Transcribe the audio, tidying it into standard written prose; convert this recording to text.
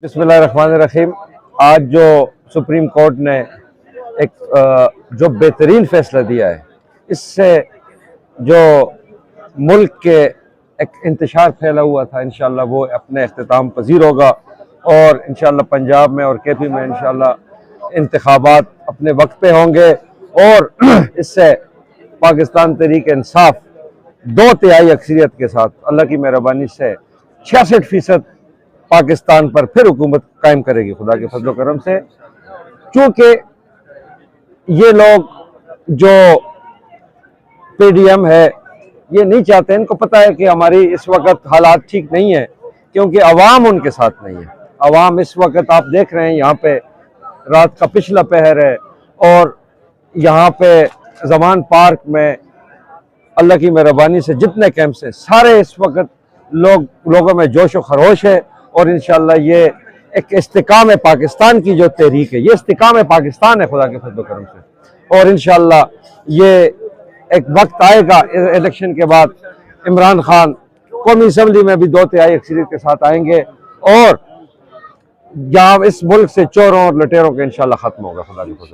बिस्मिल्लाहिर्रहमानिर्रहीम। आज जो सुप्रीम कोर्ट ने एक जो बेहतरीन फैसला दिया है, इससे जो मुल्क के एक इंतशार फैला हुआ था, इंशाल्लाह वो अपने अख्तिताम पजीर होगा और इंशाल्लाह पंजाब में और केपी में इंशाल्लाह इंतखाबात अपने वक्त पे होंगे और इससे पाकिस्तान तहरीक इंसाफ 2/3 अक्सरियत के साथ अल्लाह की मेहरबानी से 66% पाकिस्तान पर फिर हुकूमत कायम करेगी खुदा के फजल करम से। क्योंकि ये लोग जो पीडीएम है ये नहीं चाहते, इनको पता है कि हमारी इस वक्त हालात ठीक नहीं है, क्योंकि अवाम उनके साथ नहीं है। अवाम इस वक्त आप देख रहे हैं यहाँ पे रात का पिछला पहर है और यहाँ पे जमान पार्क में अल्लाह की मेहरबानी से जितने कैंप्स हैं सारे इस वक्त लोगों में जोश व खरोश है और इंशाल्लाह ये एक इस्तिकाम पाकिस्तान की जो तहरीक है, ये इस्तिकाम पाकिस्तान है खुदा के फजल करम से। और इंशाल्लाह ये एक वक्त आएगा इलेक्शन के बाद इमरान खान कौमी असम्बली में भी 2/3 अक्सरियत के साथ आएंगे और यहाँ इस मुल्क से चोरों और लुटेरों के इंशाल्लाह खत्म होगा खुदा के फजल।